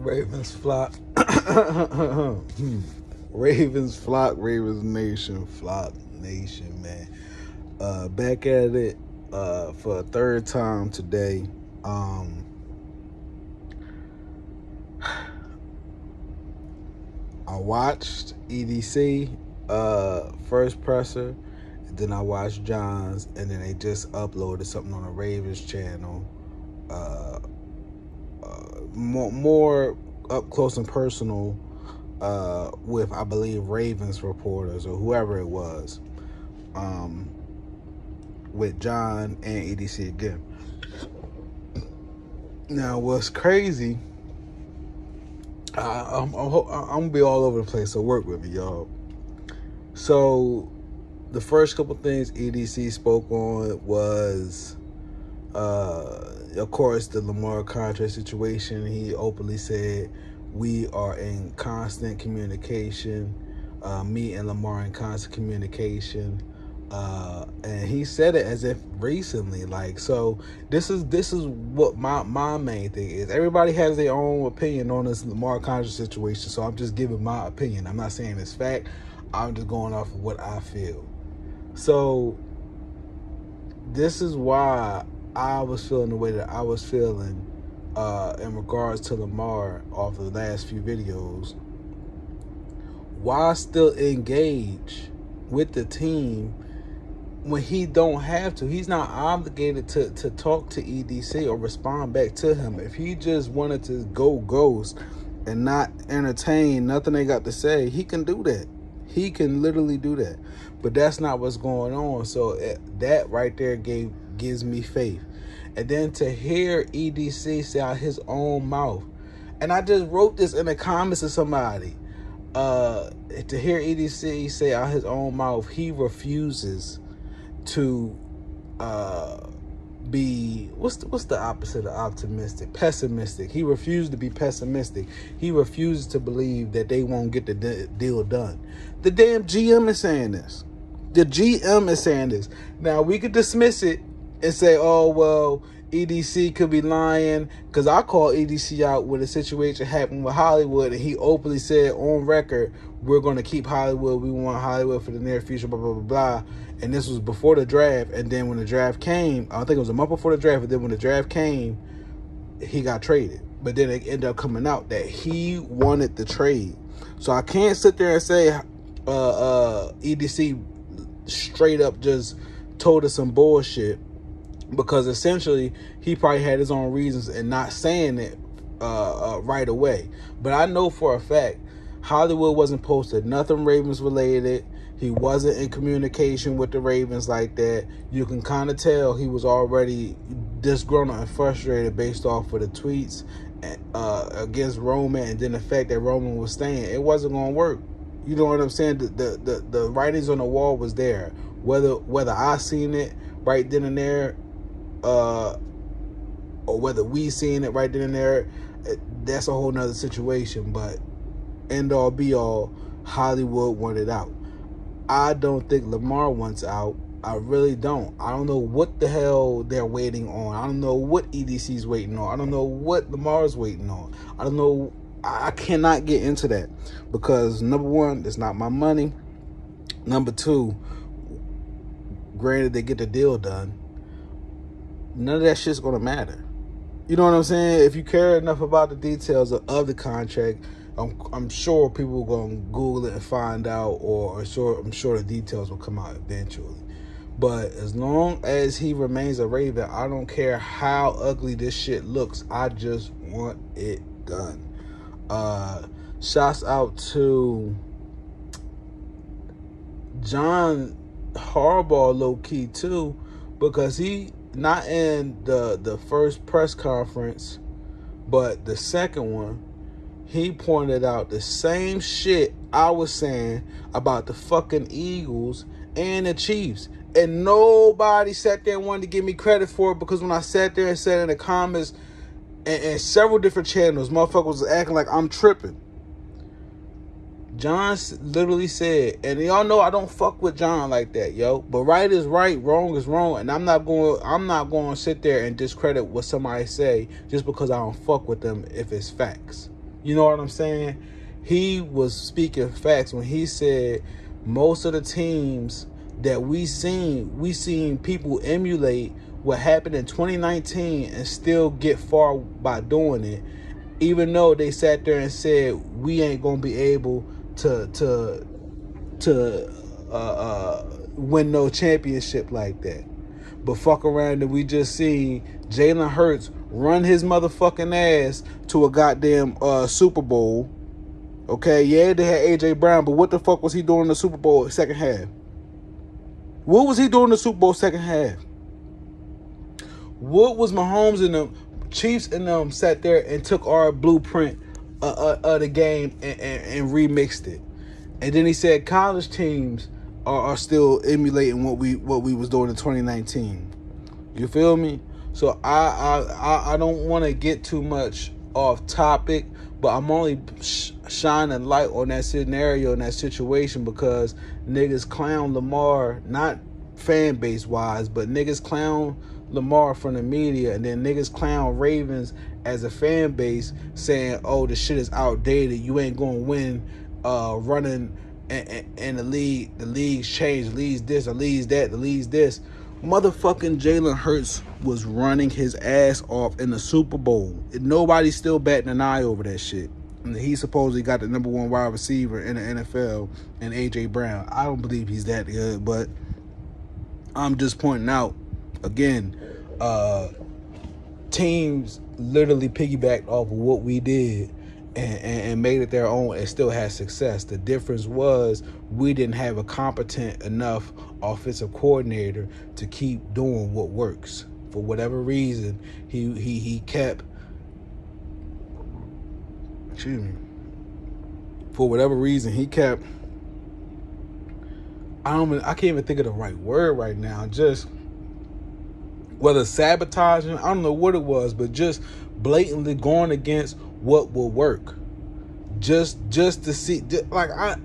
Ravens flock. Ravens flock. Ravens nation. Flock nation, man. Back at it for a third time today. I watched EDC first presser, and then I watched John's, and then they just uploaded something on the Ravens channel. More up close and personal with, I believe, Ravens reporters or whoever it was, with John and EDC again. Now, what's crazy, I'm gonna be all over the place, so work with me, y'all. So the first couple things EDC spoke on was of course, the Lamar contract situation. He openly said, we are in constant communication. Me and Lamar in constant communication. And he said it as if recently. Like, so this is what my main thing is. Everybody has their own opinion on this Lamar contract situation. So I'm just giving my opinion. I'm not saying it's fact. I'm just going off of what I feel. So this is why I was feeling the way that I was feeling in regards to Lamar off the last few videos. Why still engage with the team when he don't have to? He's not obligated to talk to EDC or respond back to him. If he just wanted to go ghost and not entertain nothing they got to say, he can do that. He can literally do that. But that's not what's going on. So that right there gives me faith. And then to hear EDC say out his own mouth, and I just wrote this in the comments to somebody, to hear EDC say out his own mouth, he refuses to be, what's the opposite of optimistic? Pessimistic. He refused to be pessimistic. He refuses to believe that they won't get the deal done. The damn GM is saying this. The GM is saying this. Now, we could dismiss it and say, oh, well, EDC could be lying, because I called EDC out when a situation happened with Hollywood, and he openly said on record, we're going to keep Hollywood. We want Hollywood for the near future, blah, blah, blah, blah. And this was before the draft. And then when the draft came, I think it was a month before the draft, but then when the draft came, he got traded. But then it ended up coming out that he wanted the trade. So I can't sit there and say EDC straight up just told us some bullshit, because essentially he probably had his own reasons in not saying it right away. But I know for a fact Hollywood wasn't posted nothing Ravens related. He wasn't in communication with the Ravens like that. You can kind of tell he was already disgruntled and frustrated based off of the tweets against Roman, and then the fact that Roman was staying. It wasn't going to work. You know what I'm saying? The writings on the wall was there. Whether I seen it right then and there, or whether we seen it right then and there, that's a whole nother situation. But end all be all, Hollywood wanted out. I don't think Lamar wants out. I really don't. I don't know what the hell they're waiting on. I don't know what EDC's waiting on. I don't know what Lamar's waiting on. I don't know. I cannot get into that, because number one, it's not my money. Number two, granted they get the deal done, none of that shit's gonna matter. You know what I'm saying? If you care enough about the details of the contract, I'm sure people are gonna Google it and find out, or I'm sure the details will come out eventually. But as long as he remains a Raven, I don't care how ugly this shit looks. I just want it done. Shouts out to John Harbaugh, low-key too, because he, not in the first press conference, but the second one, he pointed out the same shit I was saying about the fucking Eagles and the Chiefs. And nobody sat there and wanted to give me credit for it, because when I sat there and said in the comments and several different channels, motherfuckers was acting like I'm tripping. John literally said, and y'all know I don't fuck with John like that, yo. But right is right, wrong is wrong, and I'm not going to sit there and discredit what somebody say just because I don't fuck with them if it's facts. You know what I'm saying? He was speaking facts when he said most of the teams that we seen people emulate what happened in 2019 and still get far by doing it, even though they sat there and said we ain't gonna be able to win no championship like that. But fuck around and we just see Jalen Hurts run his motherfucking ass to a goddamn Super Bowl. Okay, yeah, they had AJ Brown, but what the fuck was he doing in the Super Bowl second half? What was he doing in the Super Bowl second half? What was Mahomes and the Chiefs and them sat there and took our blueprint of the game and remixed it? And then he said college teams are still emulating what we was doing in 2019. You feel me? So I don't want to get too much off topic, but I'm only shining light on that scenario and that situation because niggas clown Lamar, not fan base wise, but niggas clown Lamar from the media, and then niggas clown Ravens as a fan base, saying, "Oh, the shit is outdated. You ain't gonna win running." And the league's changed, the league's this, the league's that, the league's this. Motherfucking Jalen Hurts was running his ass off in the Super Bowl. Nobody's still batting an eye over that shit. And he supposedly got the number one wide receiver in the NFL and AJ Brown. I don't believe he's that good, but I'm just pointing out, again, teams literally piggybacked off of what we did and made it their own and still had success. The difference was we didn't have a competent enough offensive coordinator to keep doing what works. For whatever reason, he kept, excuse me, for whatever reason, he kept, I can't even think of the right word right now, just whether sabotaging, I don't know what it was, but just blatantly going against what will work, just to see, like I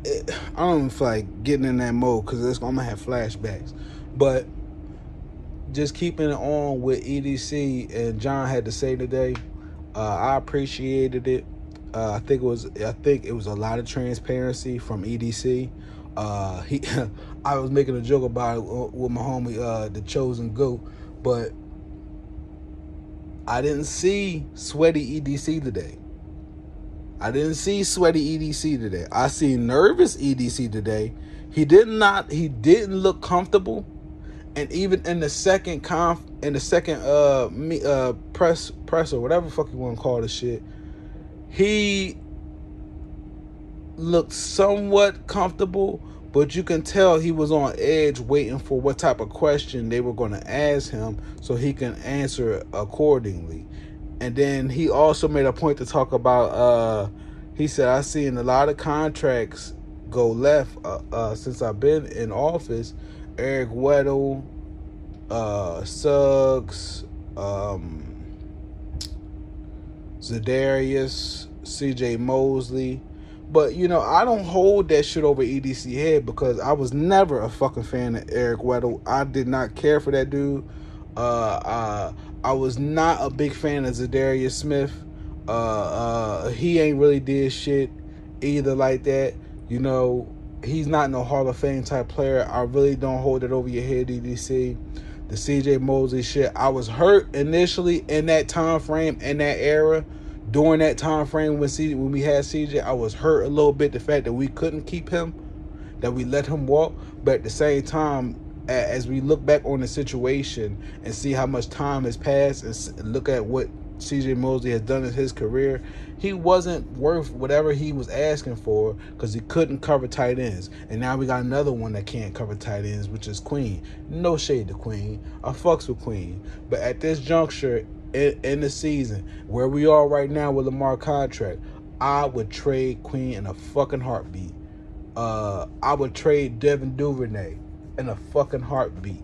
don't feel like getting in that mode because I'm gonna have flashbacks, but just keeping it on with EDC and John had to say today, I appreciated it. I think it was a lot of transparency from EDC. I was making a joke about it with my homie, the Chosen Goat, but I didn't see sweaty EDC today. I see nervous EDC today. He didn't look comfortable, and even in the second press or whatever the fuck you want to call the shit, he looked somewhat comfortable, but you can tell he was on edge waiting for what type of question they were going to ask him so he can answer accordingly. And then he also made a point to talk about, he said, I've seen a lot of contracts go left since I've been in office. Eric Weddle, Suggs, Za'Darius, CJ Mosley. But, you know, I don't hold that shit over EDC head because I was never a fucking fan of Eric Weddle. I did not care for that dude. I was not a big fan of Za'Darius Smith. He ain't really did shit either like that. You know, he's not no Hall of Fame type player. I really don't hold it over your head, EDC. The CJ Mosley shit, I was hurt initially in that time frame, in that era. During that time frame when we had CJ, I was hurt a little bit, the fact that we couldn't keep him, that we let him walk. But at the same time, as we look back on the situation and see how much time has passed and look at what CJ Mosley has done in his career, he wasn't worth whatever he was asking for because he couldn't cover tight ends. And now we got another one that can't cover tight ends, which is Queen. No shade to Queen. I fucks with Queen. But at this juncture in the season, where we are right now with Lamar contract, I would trade Queen in a fucking heartbeat. I would trade Devin Duvernay in a fucking heartbeat.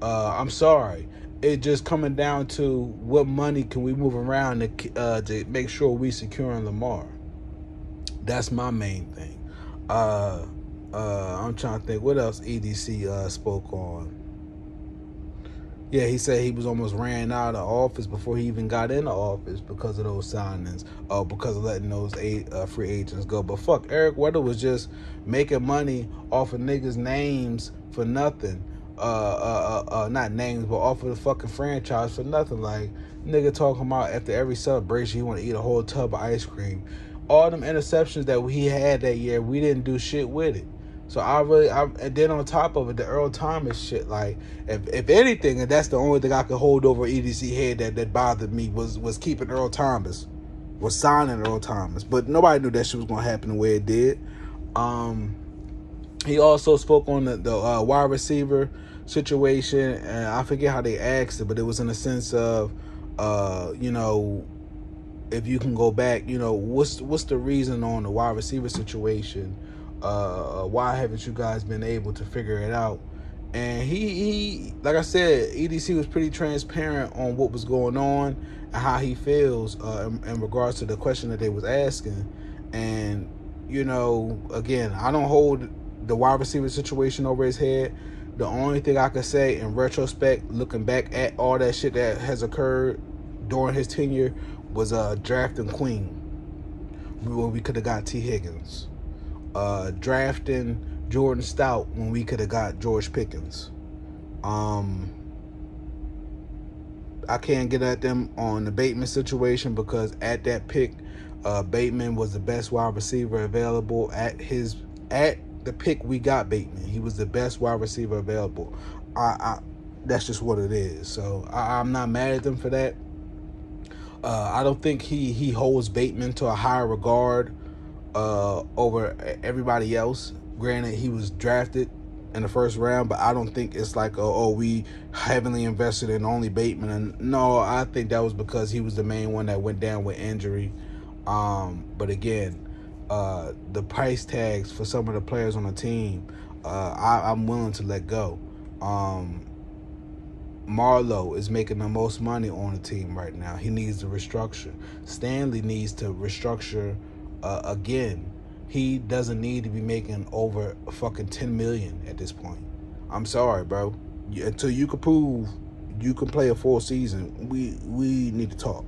I'm sorry. It just coming down to what money can we move around to make sure we securing Lamar. That's my main thing. I'm trying to think what else EDC spoke on. Yeah, he said he was almost ran out of office before he even got into office because of those signings, because of letting those free agents go. But fuck, Eric Weddle was just making money off of niggas' names for nothing. Not names, but off of the fucking franchise for nothing. Like, nigga talking about after every celebration he want to eat a whole tub of ice cream. All them interceptions that he had that year, we didn't do shit with it. So and then on top of it, the Earl Thomas shit, like, if anything, and that's the only thing I could hold over EDC head that bothered me was keeping Earl Thomas, was signing Earl Thomas. But nobody knew that shit was going to happen the way it did. He also spoke on the wide receiver situation, and I forget how they asked it, but it was in the sense of, if you can go back, what's the reason on the wide receiver situation? Why haven't you guys been able to figure it out? And he like I said, EDC was pretty transparent on what was going on and how he feels in regards to the question that they was asking. And, again, I don't hold the wide receiver situation over his head. The only thing I could say in retrospect, looking back at all that shit that has occurred during his tenure, was drafting Queen, where we could have got T. Higgins. Drafting Jordan Stout when we could have got George Pickens. I can't get at them on the Bateman situation because at that pick, Bateman was the best wide receiver available at the pick we got Bateman. He was the best wide receiver available. That's just what it is. So I'm not mad at them for that. I don't think he holds Bateman to a higher regard over everybody else. Granted, he was drafted in the first round, but I don't think it's like, we heavily invested in only Bateman. And no, I think that was because he was the main one that went down with injury. But again, the price tags for some of the players on the team, I'm willing to let go. Marlowe is making the most money on the team right now. He needs to restructure. Stanley needs to restructure again. He doesn't need to be making over fucking $10 million at this point. I'm sorry, bro. Until you can prove you can play a full season, we need to talk.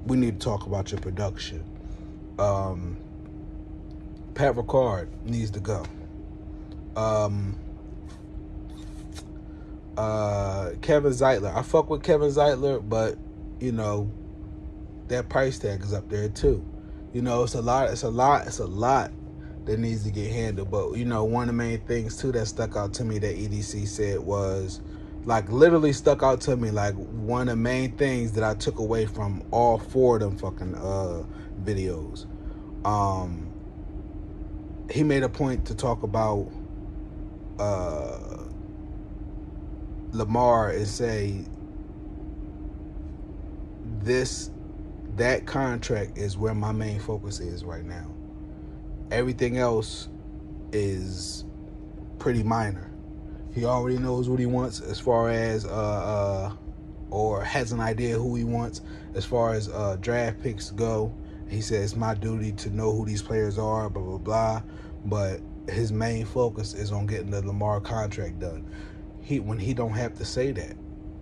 We need to talk about your production. Pat Ricard needs to go. Kevin Zeitler. I fuck with Kevin Zeitler, but that price tag is up there too. It's a lot that needs to get handled. But one of the main things too that stuck out to me that EDC said was, like, literally stuck out to me, like, one of the main things that I took away from all 4 of them fucking videos. He made a point to talk about Lamar and say that contract is where my main focus is right now. Everything else is pretty minor. He already knows what he wants as far as or has an idea who he wants as far as draft picks go. He says it's my duty to know who these players are, blah, blah, blah. But his main focus is on getting the Lamar contract done. When he don't have to say that.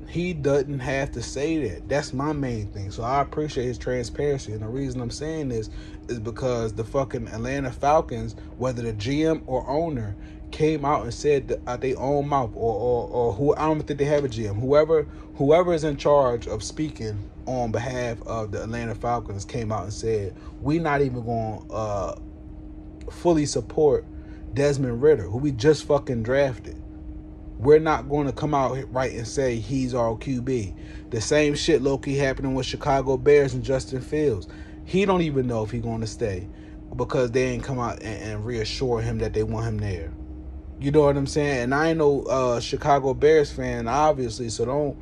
He doesn't have to say that. That's my main thing. So I appreciate his transparency. And the reason I'm saying this is because the fucking Atlanta Falcons, whether the GM or owner, came out and said out their own mouth, or who, I don't think they have a GM. Whoever is in charge of speaking on behalf of the Atlanta Falcons came out and said, we're not even going to fully support Desmond Ridder, who we just fucking drafted. We're not going to come out right and say he's our QB. The same shit low-key happening with Chicago Bears and Justin Fields. He don't even know if he's going to stay because they ain't come out and reassure him that they want him there. You know what I'm saying? And I ain't no Chicago Bears fan, obviously, so don't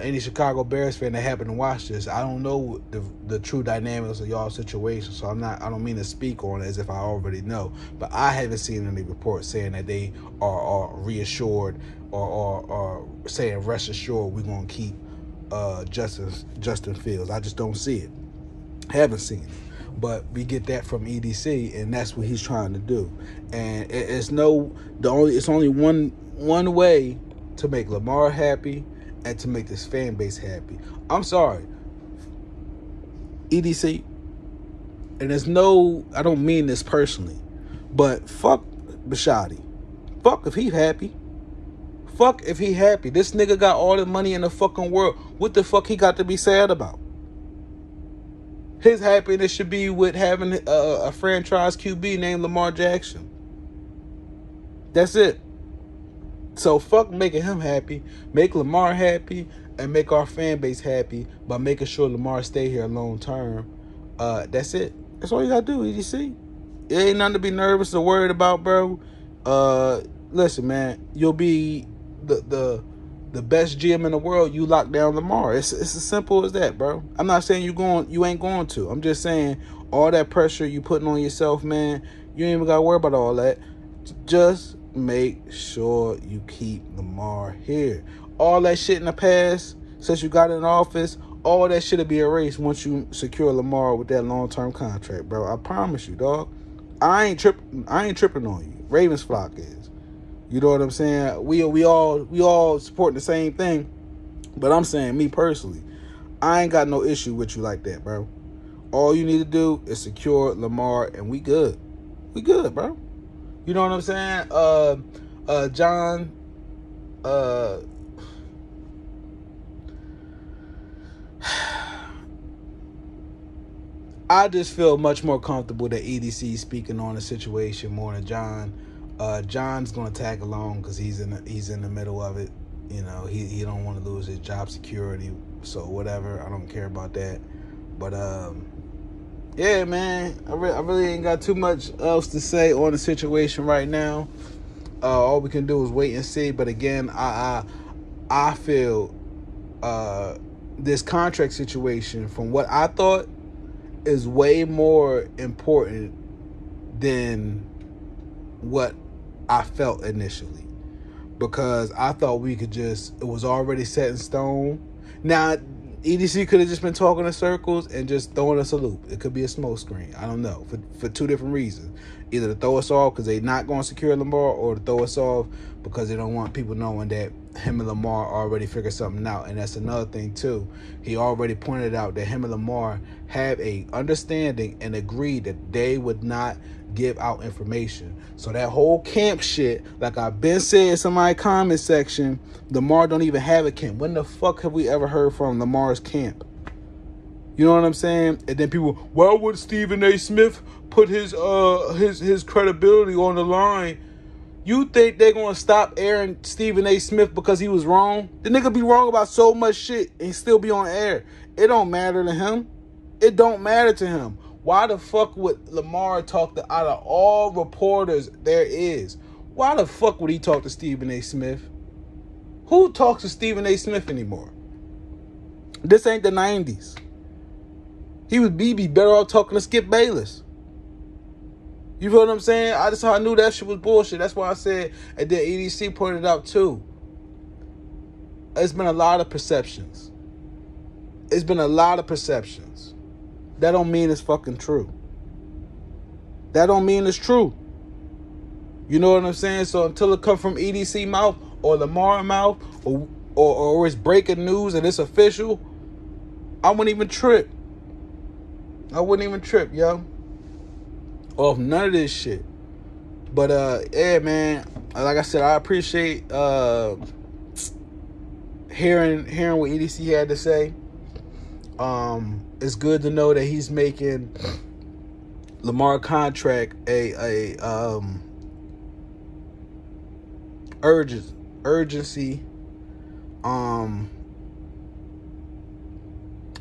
any Chicago Bears fan that happen to watch this, I don't know the true dynamics of y'all's situation, so I don't mean to speak on it as if I already know, but I haven't seen any reports saying that they are reassured or saying rest assured we're going to keep Justin Fields. I just don't see it. Haven't seen it. But we get that from EDC, and that's what he's trying to do. And it's only one way to make Lamar happy and to make this fan base happy. I'm sorry, EDC, and there's no, I don't mean this personally, but fuck Bashadi. Fuck if he happy. Fuck if he happy. This nigga got all the money in the fucking world. What the fuck he got to be sad about? His happiness should be with having a franchise QB named Lamar Jackson. That's it. So fuck making him happy. Make Lamar happy and make our fan base happy by making sure Lamar stay here long term. That's it. That's all you gotta do, EDC. It ain't nothing to be nervous or worried about, bro. Listen, man, you'll be the best GM in the world. You lock down Lamar. It's as simple as that, bro. I'm not saying you ain't going to. I'm just saying all that pressure you putting on yourself, man. You ain't even gotta worry about all that. Just make sure you keep Lamar here. All that shit in the past, since you got in office, all that shit will be erased once you secure Lamar with that long-term contract, bro. I promise you, dog. I ain't tripping on you. Ravens flock is. You know what I'm saying? We all supporting the same thing. But I'm saying, me personally, I ain't got no issue with you like that, bro. All you need to do is secure Lamar and we good. We good, bro. You know what I'm saying? John, I just feel much more comfortable that EDC speaking on the situation more than John. John's gonna tag along because he's in the middle of it. You know, he don't want to lose his job security, so whatever. I don't care about that. But yeah, man, I really ain't got too much else to say on the situation right now. All we can do is wait and see. But again, I feel this contract situation, from what I thought, is way more important than what I felt initially, because I thought we could it was already set in stone. Now, EDC could have just been talking in circles and just throwing us a loop. It could be a smoke screen. I don't know, for two different reasons. Either to throw us off because they're not going to secure Lamar, or to throw us off because they don't want people knowing that him and Lamar already figured something out. And that's another thing, too. He already pointed out that him and Lamar have a understanding and agreed that they would not give out information. So that whole camp shit, like I've been saying in my comment section, Lamar don't even have a camp. When the fuck have we ever heard from Lamar's camp? You know what I'm saying? And then people, why would Stephen A. Smith put his credibility on the line? You think they're gonna stop airing Stephen A. Smith because he was wrong? The nigga be wrong about so much shit and still be on air. It don't matter to him. It don't matter to him. Why the fuck would Lamar talk to, out of all reporters there is, why the fuck would he talk to Stephen A. Smith? Who talks to Stephen A. Smith anymore? This ain't the 90s. He would be better off talking to Skip Bayless. You feel what I'm saying? I knew that shit was bullshit. That's why I said, and then EDC pointed out too, it's been a lot of perceptions. It's been a lot of perceptions. That don't mean it's fucking true. That don't mean it's true. You know what I'm saying? So until it comes from EDC mouth or Lamar mouth or it's breaking news and it's official, I wouldn't even trip. Yo. Off none of this shit. But yeah, man. Like I said, I appreciate hearing what EDC had to say. It's good to know that he's making Lamar contract a urgency.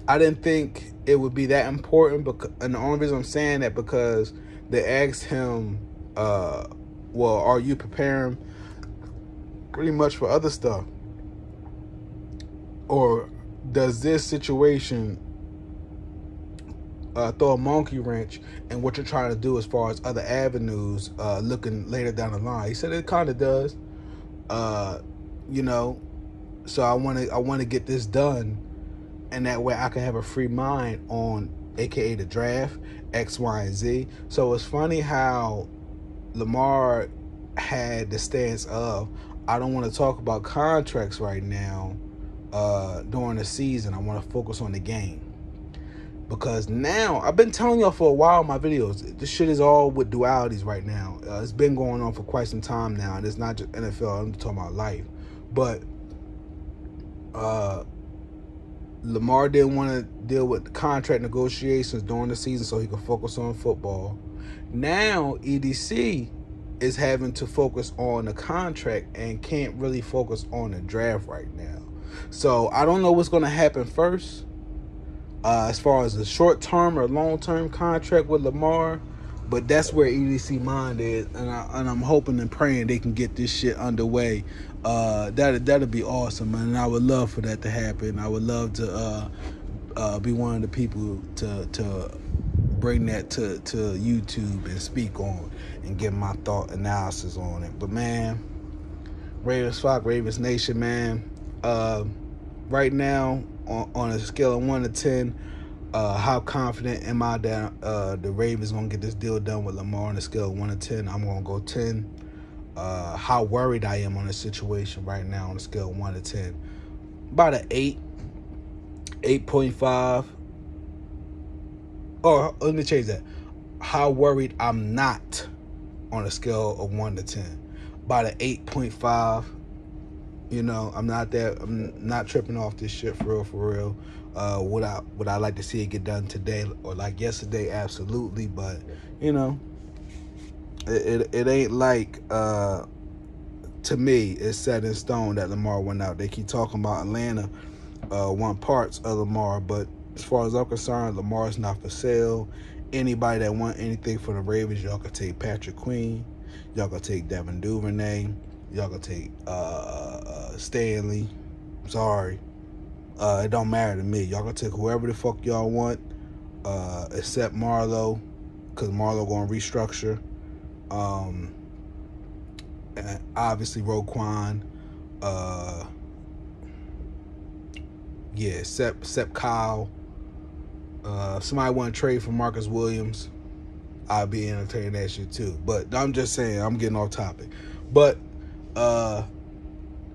I didn't think it would be that important, and the only reason I'm saying that because they asked him, well, are you preparing pretty much for other stuff? Or does this situation throw a monkey wrench in what you're trying to do as far as other avenues looking later down the line? He said it kind of does. You know, so I want to get this done, and that way I can have a free mind on AKA the draft, X, Y, and Z. So it's funny how Lamar had the stance of, I don't want to talk about contracts right now during the season. I want to focus on the game. Because now, I've been telling y'all for a while in my videos, this shit is all with dualities right now. It's been going on for quite some time now, and it's not just NFL, I'm talking about life. But Lamar didn't want to deal with contract negotiations during the season so he could focus on football. Now, EDC is having to focus on the contract and can't really focus on the draft right now. So, I don't know what's going to happen first. As far as a short-term or long-term contract with Lamar, but that's where EDC mind is, and I'm hoping and praying they can get this shit underway. That'd be awesome, and I would love for that to happen. I would love to be one of the people to bring that to YouTube and speak on and give my thought analysis on it. But man, Ravens Flock, Ravens Nation, man. Right now, on a scale of 1 to 10, how confident am I that the Ravens gonna get this deal done with Lamar? On a scale of 1 to 10, I'm gonna go 10. How worried I am on the situation right now on a scale of 1 to 10, about an 8, 8.5. Or let me change that. How worried I'm not on a scale of 1 to 10, about an 8.5. You know, I'm not tripping off this shit for real. Would I like to see it get done today or like yesterday? Absolutely, but you know, it ain't like to me it's set in stone that Lamar went out. They keep talking about Atlanta want parts of Lamar, but as far as I'm concerned, Lamar's not for sale. Anybody that want anything for the Ravens, y'all can take Patrick Queen, y'all can take Devin Duvernay, y'all can take Stanley. Sorry. It don't matter to me. Y'all can take whoever the fuck y'all want, except Marlo, because Marlo going to restructure. And obviously Roquan. Except Kyle. If somebody want to trade for Marcus Williams, I'll be entertaining that shit too. But I'm just saying, I'm getting off topic. But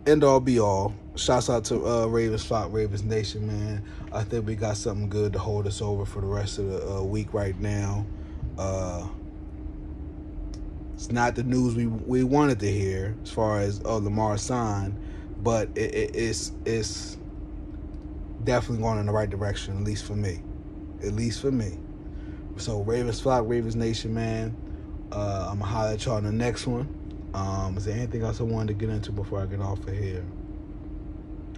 end all be all, shouts out to Ravens Flock, Ravens Nation, man. I think we got something good to hold us over for the rest of the week right now. It's not the news we wanted to hear as far as Lamar signed, but it's definitely going in the right direction, at least for me. So Ravens Flock, Ravens Nation, man. I'm gonna holler at y'all in the next one. Is there anything else I wanted to get into before I get off of here?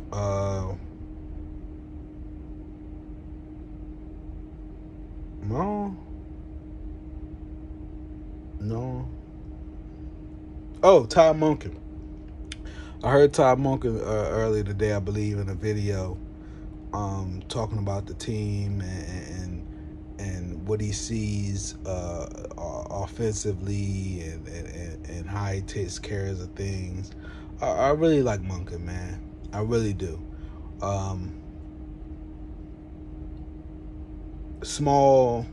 No. Oh, Todd Monken. I heard Todd Monken earlier today, I believe, in a video, talking about the team and what he sees offensively and how he takes care of things. I really like Monken, man. I really do. Small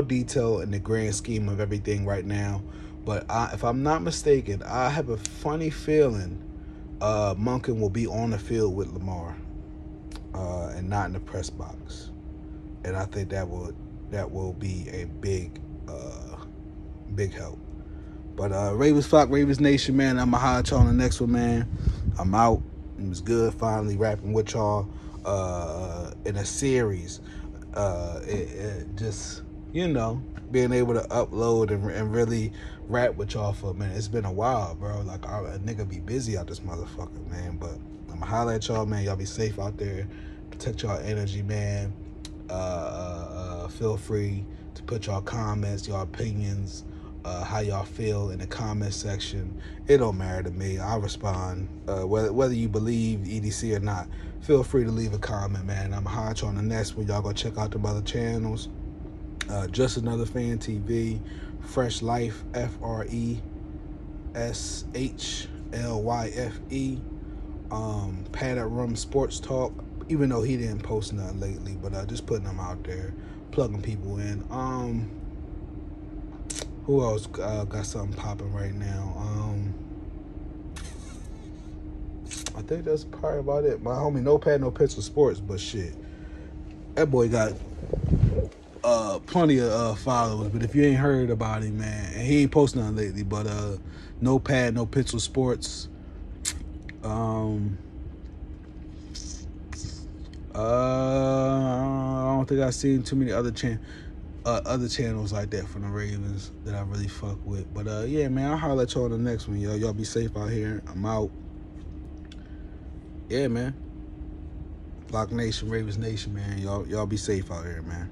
detail in the grand scheme of everything right now, but if I'm not mistaken, I have a funny feeling Monken will be on the field with Lamar and not in the press box, and I think that will be a big help. But Ravens Flock, Ravens Nation, man, I'm gonna holler at y'all on the next one, man. I'm out. It was good finally rapping with y'all in a series. It just, you know, being able to upload and really rap with y'all for a minute. It's been a while, bro. Like, a nigga be busy out this motherfucker, man. But I'm gonna holler at y'all, man. Y'all be safe out there. Protect y'all energy, man. Feel free to put y'all comments, y'all opinions, how y'all feel in the comment section. It don't matter to me. I'll respond. Whether you believe EDC or not, feel free to leave a comment, man. I'm holler at y'all on the next one. Y'all go check out the other channels. Just Another Fan TV, Fresh Life, FRESHLYFE, Padded Room Sports Talk, even though he didn't post nothing lately, but just putting them out there, plugging people in. Who else got something popping right now? I think that's probably about it. My homie No Pad No Pencil Sports, but shit, that boy got plenty of followers. But if you ain't heard about him, man, and he ain't posting nothing lately, but No Pad No Pencil Sports. I don't think I've seen too many other channels like that from the Ravens that I really fuck with. But yeah, man, I'll holler at y'all on the next one, yo. Y'all be safe out here. I'm out. Yeah, man. Block Nation, Ravens Nation, man. Y'all be safe out here, man.